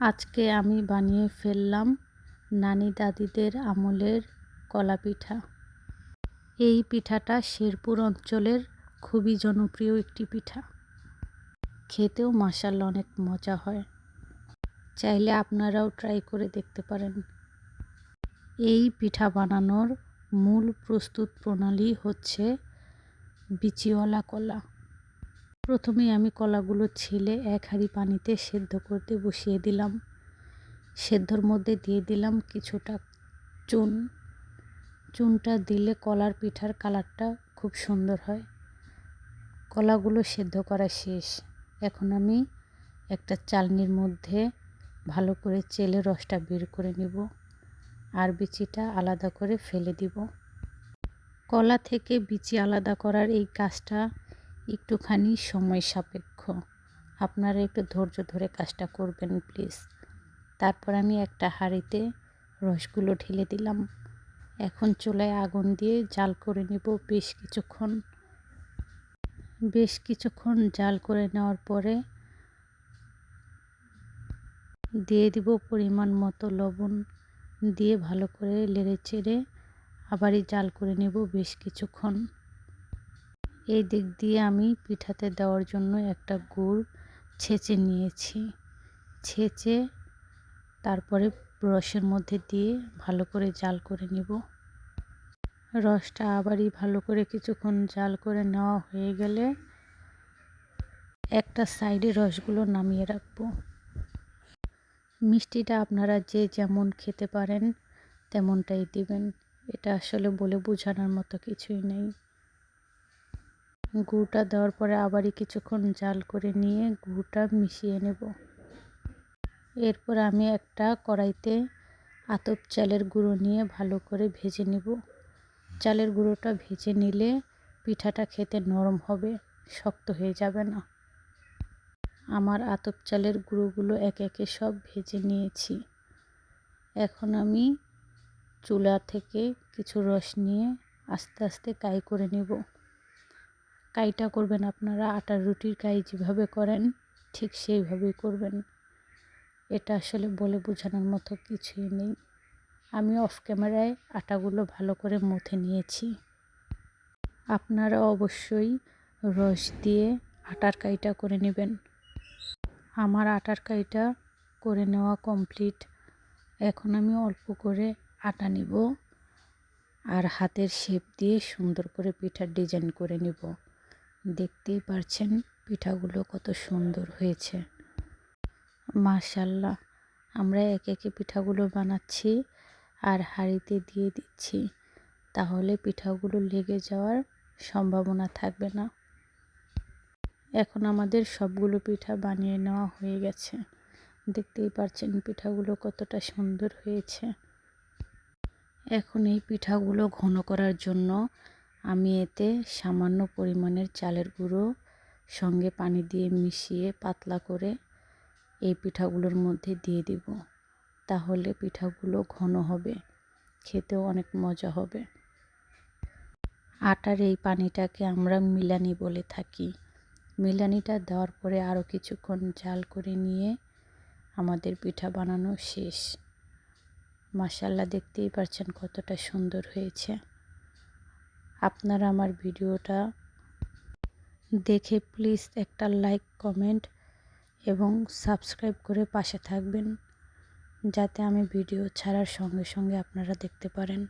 আজকে আমি বানিয়ে ফেললাম নানি দাদিদের আমলের কলা পিঠা। এই পিঠাটা শেরপুর অঞ্চলের খুবই জনপ্রিয় একটি পিঠা। খেতেও মাশাআল্লাহ অনেক মজা হয়। চাইলে আপনারাও ট্রাই করে দেখতে পারেন। এই পিঠা বানানোর মূল প্রস্তুত প্রণালী হচ্ছে বিচিওয়ালা কলা। প্রথমে আমি কলাগুলো ছিলে এক হাঁড়ি পানিতে সেদ্ধ করতে বসিয়ে দিলাম। সেদ্ধর মধ্যে দিয়ে দিলাম কিছুটা চুন। চুনটা দিলে কলার পিঠার কালারটা খুব সুন্দর হয়। কলাগুলো সেদ্ধ করা শেষ। এখন আমি একটা চালনির মধ্যে ভালো করে চেলে রসটা বের করে নিব আর বিচিটা আলাদা করে ফেলে দিব। কলা থেকে বিচি আলাদা করার এই কাজটা একটুখানি সময় সাপেক্ষ। আপনারা একটু ধৈর্য ধরে কাজটা করবেন প্লিজ। তারপর আমি একটা হাঁড়িতে রসগুলো ঢেলে দিলাম। এখন চুলায় আগুন দিয়ে জাল করে নেব বেশ কিছুক্ষণ জাল করে নেওয়ার পরে দিয়ে দিব পরিমাণ মতো লবণ, দিয়ে ভালো করে নেড়ে চেড়ে আবারই জাল করে নেব বেশ কিছুক্ষণ। এই দিক দিয়ে আমি পিঠাতে দেওয়ার জন্য একটা গুড় ছেঁচে নিয়েছি। ছেঁচে তারপরে রসের মধ্যে দিয়ে ভালো করে জাল করে নেব। রসটা আবারই ভালো করে কিছুক্ষণ জাল করে নেওয়া হয়ে গেলে একটা সাইডে রসগুলো নামিয়ে রাখবো। মিষ্টিটা আপনারা যে যেমন খেতে পারেন তেমনটাই দিবেন। এটা আসলে বলে বোঝানোর মতো কিছুই নেই। গুড়টা দেওয়ার পরে আবারই কিছুক্ষণ জাল করে নিয়ে গুড়টা মিশিয়ে নেব। এরপর আমি একটা কড়াইতে আতপ চালের গুঁড়ো নিয়ে ভালো করে ভেজে নেব। চালের গুঁড়োটা ভেজে নিলে পিঠাটা খেতে নরম হবে, শক্ত হয়ে যাবে না। আমার আতপ চালের গুঁড়োগুলো একে একে সব ভেজে নিয়েছি। এখন আমি চুলা থেকে কিছু রস নিয়ে আস্তে আস্তে কাই করে নেব। কাইটা করবেন আপনারা আটার রুটির কাই যেভাবে করেন ঠিক সেইভাবেই করবেন। এটা আসলে বলে বোঝানোর মতো কিছুই নেই। আমি অফ ক্যামেরায় আটাগুলো ভালো করে মথে নিয়েছি। আপনারা অবশ্যই রস দিয়ে আটার কাইটা করে নেবেন। আমার আটার কাইটা করে নেওয়া কমপ্লিট। এখন আমি অল্প করে আটা নিব আর হাতের শেপ দিয়ে সুন্দর করে পিঠার ডিজাইন করে নিব। দেখতেই পারছেন পিঠাগুলো কত সুন্দর হয়েছে। মাশাআল্লাহ। আমরা একে একে পিঠাগুলো বানাচ্ছি আর হাঁড়িতে দিয়ে দিচ্ছি, তাহলে পিঠাগুলো লেগে যাওয়ার সম্ভাবনা থাকবে না। এখন আমাদের সবগুলো পিঠা বানিয়ে নেওয়া হয়ে গেছে। দেখতেই পাচ্ছেন পিঠাগুলো কতটা সুন্দর হয়েছে। এখন এই পিঠাগুলো ঘন করার জন্য আমি এতে সামান্য পরিমাণের চালের গুঁড়ো সঙ্গে পানি দিয়ে মিশিয়ে পাতলা করে এই পিঠাগুলোর মধ্যে দিয়ে দিব। তাহলে পিঠাগুলো ঘন হবে, খেতেও অনেক মজা হবে। আটার এই পানিটাকে আমরা মিলানি বলে থাকি। মিলানিটা দেওয়ার পরে আরও কিছুক্ষণ জাল করে নিয়ে আমাদের পিঠা বানানো শেষ। মাশাআল্লাহ, দেখতেই পাচ্ছেন কতটা সুন্দর হয়েছে। আপনারা আমার ভিডিওটা দেখে প্লিজ একটা লাইক, কমেন্ট এবং সাবস্ক্রাইব করে পাশে থাকবেন, যাতে আমি ভিডিও ছাড়ার সঙ্গে সঙ্গে আপনারা দেখতে পারেন।